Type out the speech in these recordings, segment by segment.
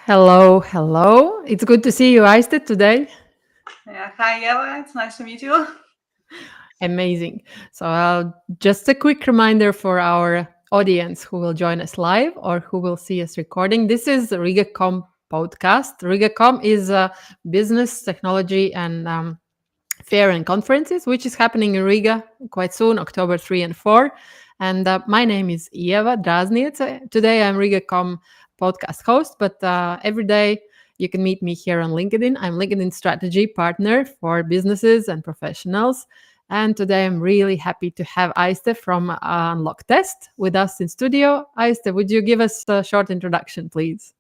Hello, hello. It's good to see you, Aiste, today. Yeah, hi Eva, it's nice to meet you. Amazing. Just a quick reminder for our audience who will join us live or who will see us recording. This is the RIGA COMM podcast. RIGA COMM is a business, technology, and fair and conferences, which is happening in Riga quite soon, October 3 and 4. And my name is Ieva Drazniece. Today I'm RIGA.com podcast host, but every day you can meet me here on LinkedIn. I'm LinkedIn strategy partner for businesses and professionals. And today I'm really happy to have Aiste from Unlock Test with us in studio. Aiste, would you give us a short introduction, please?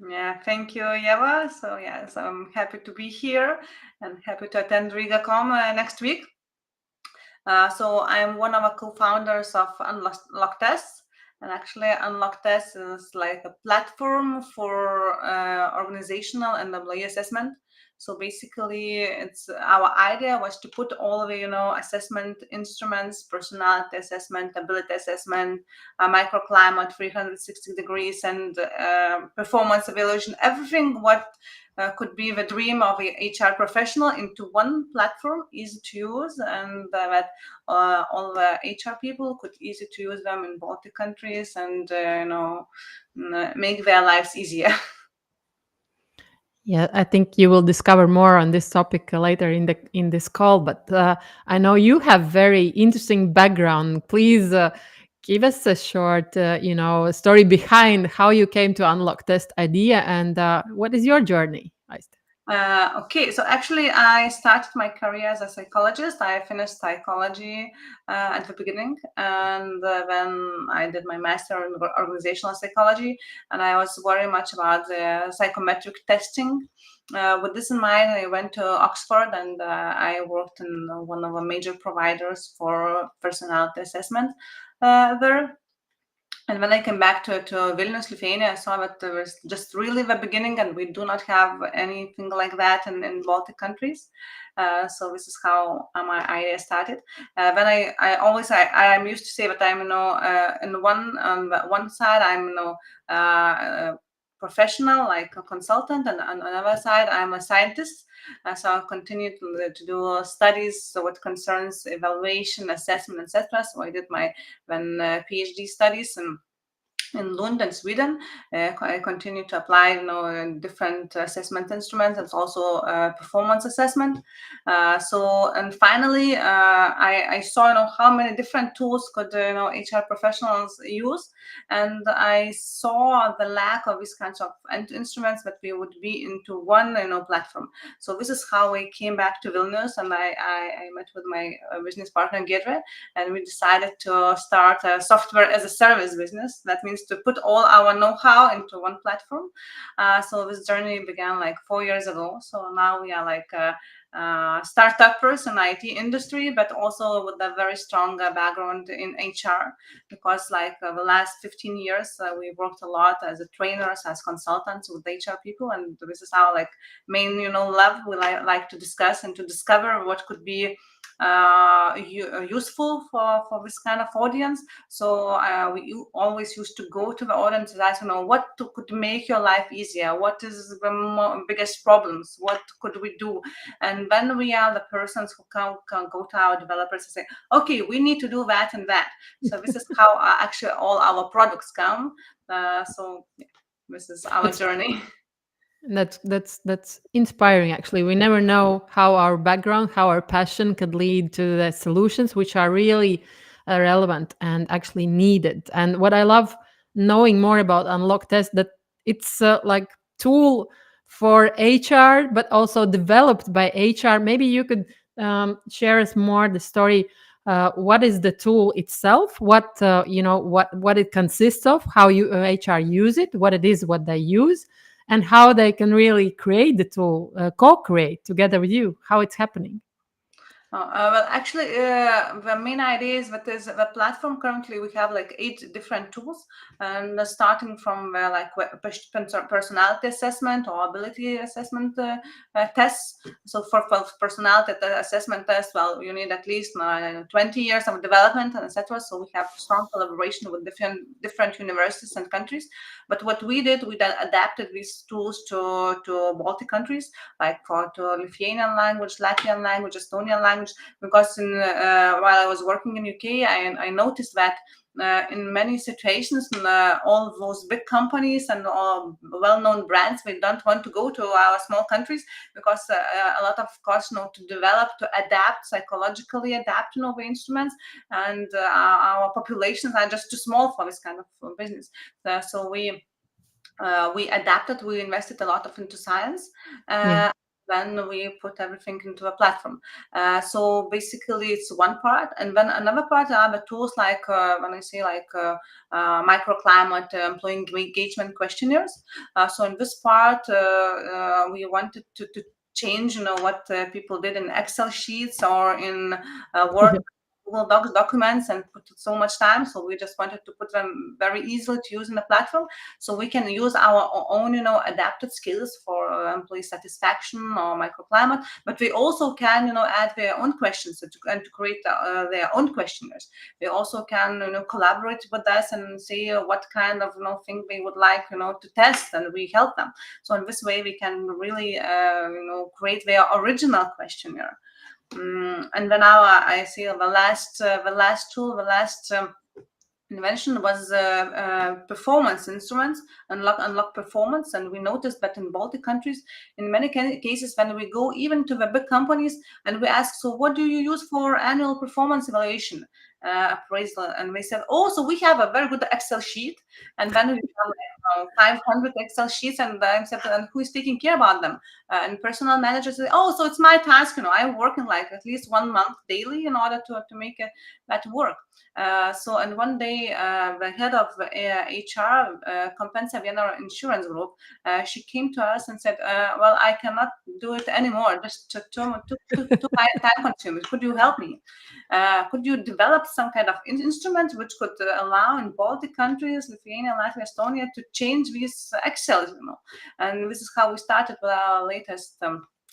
Yeah, thank you, Eva. So I'm happy to be here and happy to attend RIGA COMM next week. So I'm one of the co-founders of Unlock Test, and actually Unlock Test is like a platform for organizational and employee assessment. So basically, it's our idea was to put all the assessment instruments, personality assessment, ability assessment, microclimate, 360 degrees, and performance evaluation, everything what could be the dream of a HR professional into one platform, easy to use, and that all the HR people could easy to use them in Baltic countries and make their lives easier. Yeah, I think you will discover more on this topic later in this call. But I know you have very interesting background. Please give us a short, story behind how you came to unlock test idea and what is your journey, Aiste? Okay, so actually, I started my career as a psychologist. I finished psychology at the beginning, and then I did my master in organizational psychology, and I was very much about the psychometric testing. With this in mind, I went to Oxford and I worked in one of the major providers for personality assessment there. And when I came back to Vilnius, Lithuania, I saw that there was just really the beginning, and we do not have anything like that in Baltic countries. So this is how my idea started. Then I'm used to say that I'm in one side I'm professional like a consultant, and on another side I'm a scientist. So I continue to do studies so what concerns evaluation, assessment, etc. So I did my PhD studies in Lund and Sweden. I continue to apply, different assessment instruments. It's also performance assessment. And finally, I saw, how many different tools could, HR professionals use, and I saw the lack of these kinds of instruments that we would be into one, platform. So this is how I came back to Vilnius, and I met with my business partner Gedre, and we decided to start a software as a service business. That means to put all our know-how into one platform. So this journey began like 4 years ago. So now we are like startuppers in IT industry, but also with a very strong background in HR, because like the last 15 years we worked a lot as a trainers, as consultants with HR people, and this is our like main love we like to discuss and to discover what could be useful for this kind of audience. So we always used to go to the audience and ask, could make your life easier? What is the biggest problems? What could we do? And then we are the persons who can go to our developers and say, okay, we need to do that and that. So this is how actually all our products come. This is our That's journey. that's inspiring. Actually, we never know how our background, how our passion could lead to the solutions which are really relevant and actually needed. And what I love knowing more about Unlock Test that it's like tool for HR, but also developed by HR. Maybe you could share us more the story. What is the tool itself? What it consists of? How you HR use it? What it is? What they use? And how they can really create the tool, co-create together with you, how it's happening. Well, actually, the main idea is that is the platform. Currently, we have like 8 different tools, and starting from like personality assessment or ability assessment tests. So for personality assessment test, well, you need at least 20 years of development and etc. So we have strong collaboration with different universities and countries. But what we did, we then adapted these tools to Baltic countries, like for to Lithuanian language, Latvian language, Estonian language, because while I was working in UK, I noticed that in many situations, all those big companies and all well-known brands, they don't want to go to our small countries because a lot of costs, to develop, to adapt, psychologically adapt, the instruments, and our populations are just too small for this kind of business. So we adapted, we invested a lot of into science. Yeah. Then we put everything into a platform. So basically, it's one part, and then another part are the tools like when I say like microclimate, employee engagement questionnaires. So in this part, we wanted to change, what people did in Excel sheets or in Word, Google Docs documents, and put so much time. So we just wanted to put them very easily to use in the platform, so we can use our own, adapted skills for employee satisfaction or microclimate. But we also can, add their own questions and to create their own questionnaires. They also can, collaborate with us and say what kind of, thing they would like, to test, and we help them. So in this way, we can really, create their original questionnaire. And then I see the last tool, the last invention was performance instruments, unlock performance. And we noticed that in Baltic countries, in many cases, when we go even to the big companies and we ask, so what do you use for annual performance evaluation, appraisal, and they said, oh, so we have a very good Excel sheet, and then we have 500 Excel sheets, and I said, and who is taking care about them? And personal managers say, oh, so it's my task, I'm working like at least 1 month daily in order to make that work. So, and one day, the head of HR, Compensa Vienna Insurance Group, she came to us and said, well, I cannot do it anymore. Just too time consuming. Could you help me? Could you develop some kind of instrument which could allow in Baltic countries, Lithuania, Latvia, Estonia, to change these Excels, And this is how we started with our latest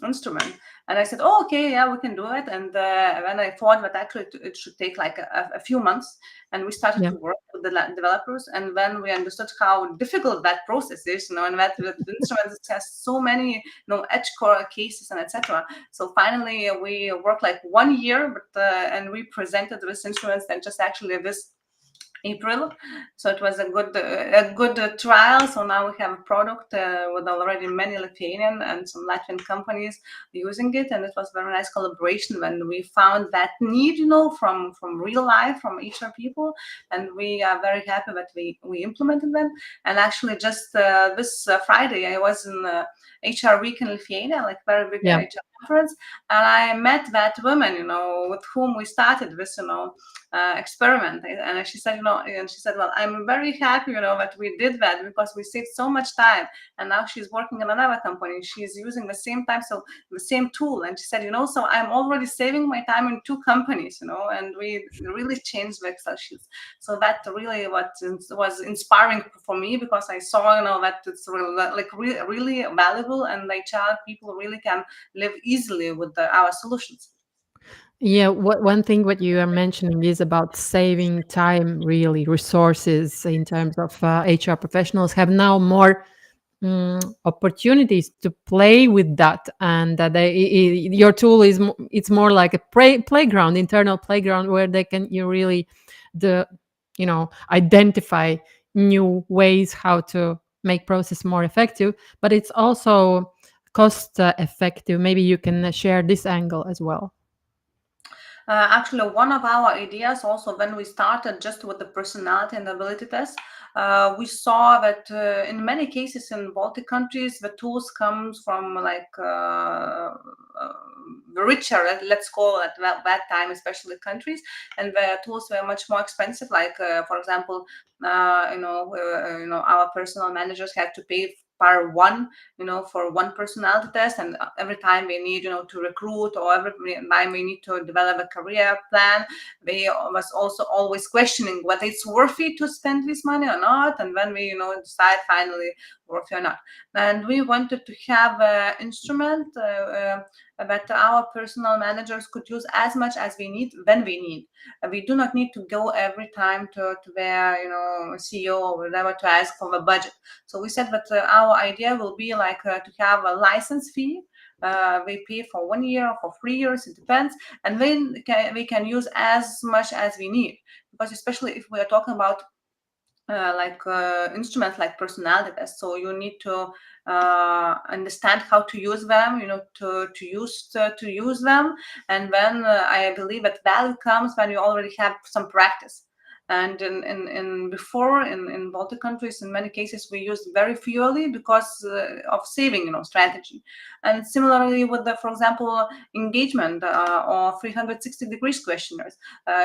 instrument. And I said, oh, okay, yeah, we can do it. And then I thought that actually it should take like a few months. And we started Yeah. to work with the developers. And then we understood how difficult that process is, and that the instrument has so many, edge core cases and etc. So finally, we worked like 1 year, but and we presented this instruments and just actually this April. So it was a good trial. So now we have a product with already many Lithuanian and some Latvian companies using it, and it was very nice collaboration when we found that need, from real life, from HR people, and we are very happy that we implemented them. And actually, just this Friday, I was in HR week in Lithuania, like very big Yeah. HR conference, and I met that woman, with whom we started this, experiment. And she said, well, I'm very happy, that we did that because we saved so much time. And now she's working in another company. She's using the same time, so the same tool. And she said, so I'm already saving my time in 2 companies, and we really changed the Excel sheets. So that really what was inspiring for me, because I saw, that it's really valuable, and HR people really can live easily with our solutions. Yeah, one thing what you are mentioning is about saving time, really resources in terms of HR professionals have now more opportunities to play with that, and that your tool is it's more like a playground, internal playground where they can you really the identify new ways how to make process more effective, but it's also cost effective. Maybe you can share this angle as well. Actually, one of our ideas also when we started just with the personality and ability test, we saw that in many cases in Baltic countries, the tools comes from like richer, let's call it that time, especially countries, and the tools were much more expensive. Like for example, our personal managers had to pay per one, for one personality test. And every time we need, to recruit, or every time we need to develop a career plan, we was also always questioning whether it's worthy to spend this money or not, and when we, decide finally worthy or not. And we wanted to have an instrument that our personal managers could use as much as we need when we need. We do not need to go every time to their, CEO or whatever to ask for the budget. So we said that our idea will be like to have a license fee. We pay for 1 year or for 3 years, it depends, and then we can use as much as we need. Because especially if we are talking about instruments like personality tests, so you need to understand how to use them, to use them. And then I believe that value comes when you already have some practice. And in before in Baltic countries, in many cases we used very fewly because of saving, strategy. And similarly with the, for example, engagement or 360 degrees questionnaires,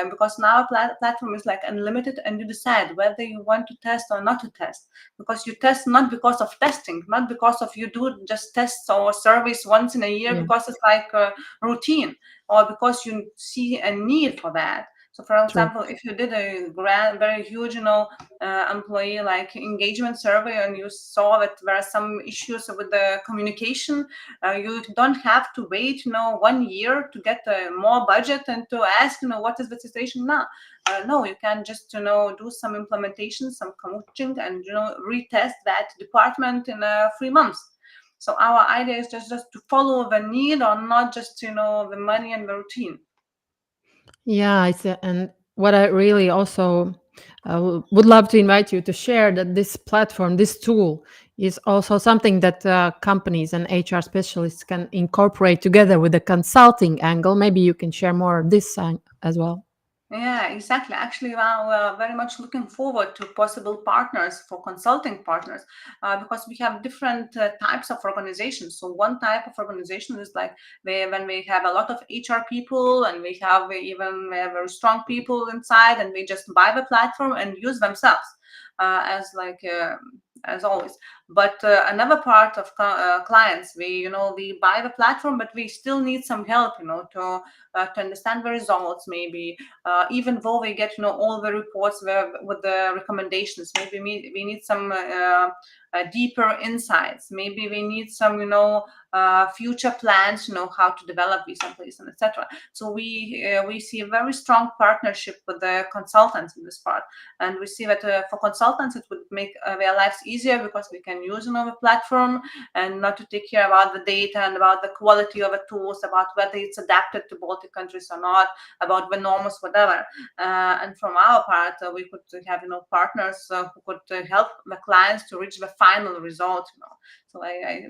because now platform is like unlimited, and you decide whether you want to test or not to test. Because you test not because of testing, not because of you do just tests or surveys once in a year Yeah, because it's like a routine, or because you see a need for that. So, for true. example, if you did a grand, very huge, employee like engagement survey, and you saw that there are some issues with the communication, you don't have to wait, 1 year to get more budget and to ask, what is the situation now. No, you can just, do some implementation, some coaching, and retest that department in 3 months. So our idea is just to follow the need, or not just the money and the routine. Yeah, it's and what I really also would love to invite you to share that this platform, this tool, is also something that companies and HR specialists can incorporate together with the consulting angle. Maybe you can share more of this as well. Yeah, exactly. Actually, well, we're very much looking forward to possible partners, for consulting partners, because we have different types of organizations. So one type of organization is like when we have a lot of HR people, and we have very strong people inside, and we just buy the platform and use themselves as like. As always. But another part of clients, we buy the platform, but we still need some help, to understand the results, maybe even though we get, all the reports with the recommendations. Maybe we need some deeper insights. Maybe we need some, future plans, how to develop these employees, and etc. So we see a very strong partnership with the consultants in this part. And we see that for consultants it would make their lives easier, because we can use, the platform, and not to take care about the data and about the quality of the tools, about whether it's adapted to Baltic countries or not, about the norms, whatever. And from our part, we could have, partners who could help the clients to reach the final result. So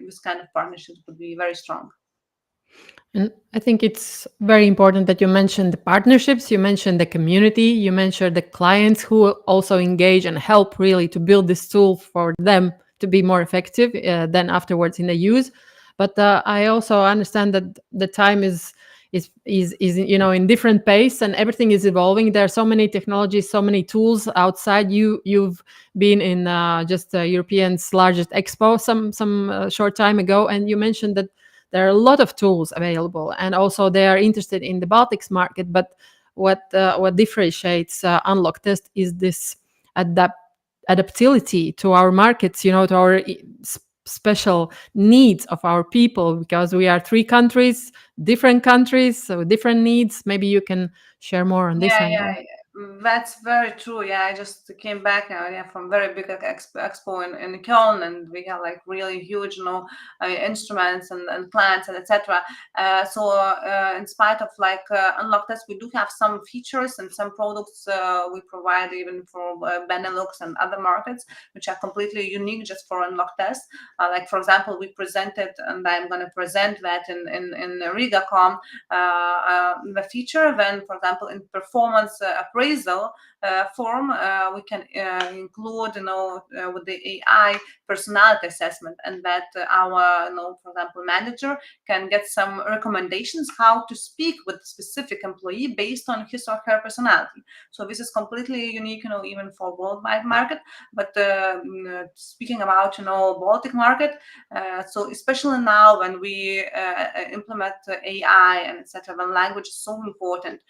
this kind of partnership would be very strong. And I think it's very important that you mentioned the partnerships, you mentioned the community, you mentioned the clients who also engage and help really to build this tool for them to be more effective than afterwards in the use. But I also understand that the time is in different pace, and everything is evolving. There are so many technologies, so many tools outside. You've been in just European's largest expo some short time ago, and you mentioned that there are a lot of tools available, and also they are interested in the Baltics market. But what differentiates Unlock Test is this adaptability to our markets, to our special needs of our people, because we are three countries, different countries, so different needs. Maybe you can share more on this Yeah, yeah, angle. that's very true. Yeah, I just came back yeah, from very big expo in Köln, and we have like really huge, instruments and plants and etc. In spite of like Unlock Test, we do have some features and some products we provide even for Benelux and other markets, which are completely unique just for Unlock Test. Like for example, we presented, and I'm going to present that in RIGA COMM, the feature when, for example, in performance appraisal, form, we can include, with the AI personality assessment, and that our, for example, manager can get some recommendations how to speak with a specific employee based on his or her personality. So this is completely unique, even for worldwide market. But speaking about, Baltic market, so especially now when we implement AI and etc., when language is so important,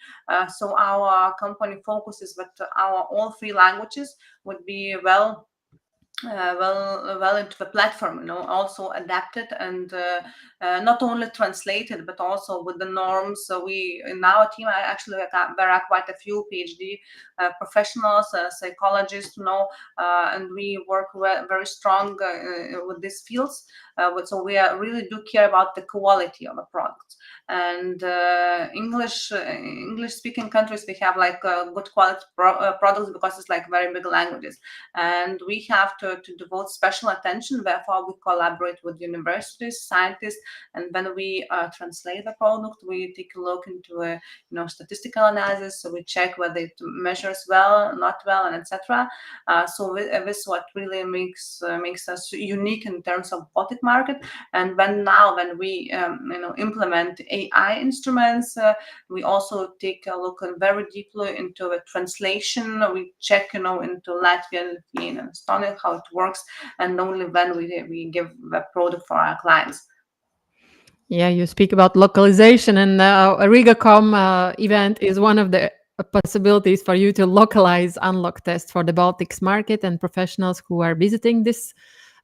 so our company focuses that our all three languages would be well into the platform, also adapted and not only translated but also with the norms. So we in our team, I actually there are quite a few PhD professionals, psychologists, and we work very strong with these fields. So we really do care about the quality of a product. And English speaking countries, we have like good quality products because it's like very big languages, and we have to devote special attention. Therefore, we collaborate with universities, scientists, and when we translate the product, we take a look into a statistical analysis. So we check whether it measures well, not well, and etc. So this is what really makes us unique in terms of Baltic market. And when we implement AI instruments, we also take a look very deeply into the translation. We check into Latvian, Lithuanian, and Estonian how it works, and only then we give the product for our clients. Yeah, you speak about localization, and a RIGA COMM event is one of the possibilities for you to localize unlock test for the Baltics market and professionals who are visiting this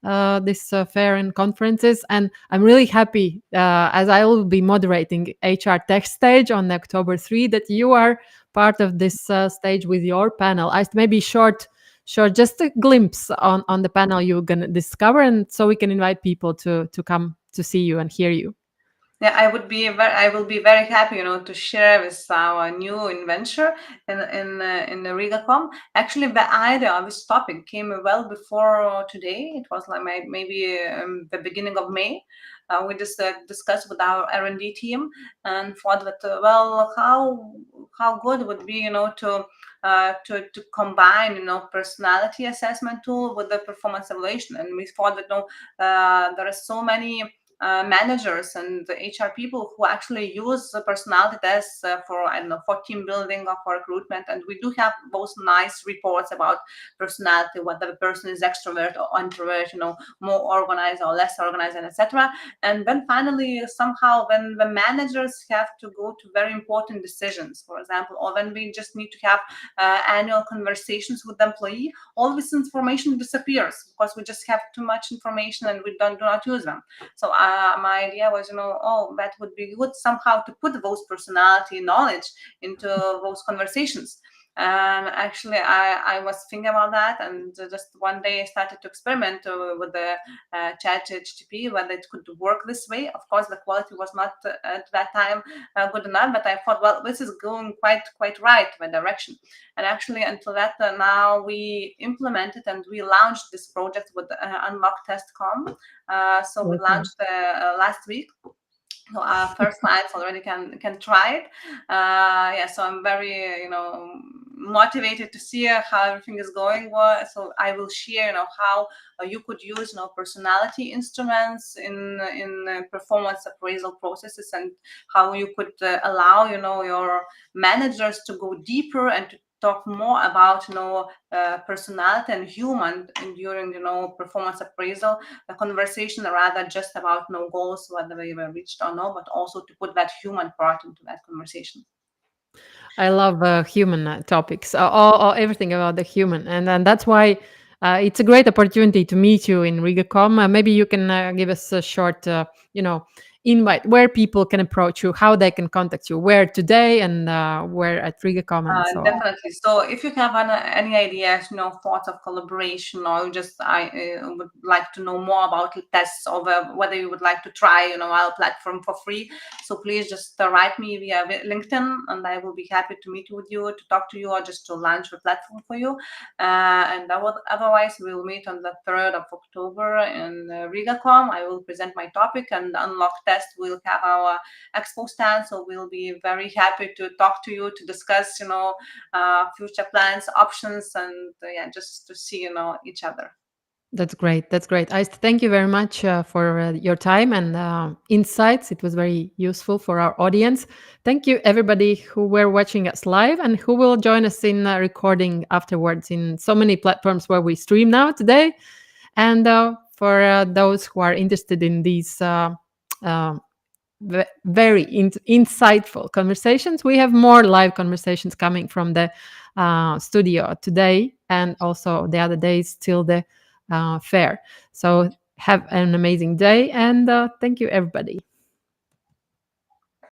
fair and conferences. And I'm really happy, as I will be moderating HR Tech stage on October 3, that you are part of this stage with your panel. I maybe short, just a glimpse on the panel you're gonna discover, and so we can invite people to come to see you and hear you. Yeah, I will be very happy, to share with our new inventor in the RIGA COMM. Actually, the idea of this topic came well before today. It was like maybe the beginning of May. We just discussed with our R&D team and thought that how good it would be, to combine, personality assessment tool with the performance evaluation. And we thought that there are so many managers and the HR people who actually use the personality tests for, I don't know, for team building or for recruitment. And we do have those nice reports about personality, whether the person is extrovert or introvert, more organized or less organized, and etc. And then finally, somehow, when the managers have to go to very important decisions, for example, or when we just need to have annual conversations with the employee, all this information disappears because we just have too much information and we do not use them. So my idea was, that would be good somehow to put those personality knowledge into those conversations. And actually, I was thinking about that, and just one day I started to experiment with the ChatGPT, whether it could work this way. Of course, the quality was not at that time good enough, but I thought, well, this is going quite right the direction. And actually, until that, now we implemented and we launched this project with unlocktest.com. So we Okay. launched last week. So our first clients already can try it. Yeah, so I'm very motivated to see how everything is going. So I will share how you could use personality instruments in performance appraisal processes, and how you could allow your managers to go deeper and to talk more about personality and human during performance appraisal conversation, rather just about goals, whether they were reached or no, but also to put that human part into that conversation. I love human topics, all everything about the human, and that's why it's a great opportunity to meet you in RigaCom. Maybe you can give us a short, invite where people can approach you, how they can contact you, where today, and where at RigaCom, and so on. Definitely. So if you have any ideas, thoughts of collaboration, or I would like to know more about the tests, or whether you would like to try, our platform for free. So please just write me via LinkedIn, and I will be happy to meet with you, to talk to you, or just to launch the platform for you. And otherwise, we'll meet on the 3rd of October in RigaCom. I will present my topic and unlock Fest, we'll have our expo stand. So we'll be very happy to talk to you, to discuss, future plans, options, and yeah, just to see, each other. That's great. That's great. Aiste, thank you very much for your time and insights. It was very useful for our audience. Thank you, everybody who were watching us live and who will join us in recording afterwards in so many platforms where we stream now today. And for those who are interested in these uh, very insightful conversations, we have more live conversations coming from the studio today and also the other days till the fair. So have an amazing day and thank you, everybody.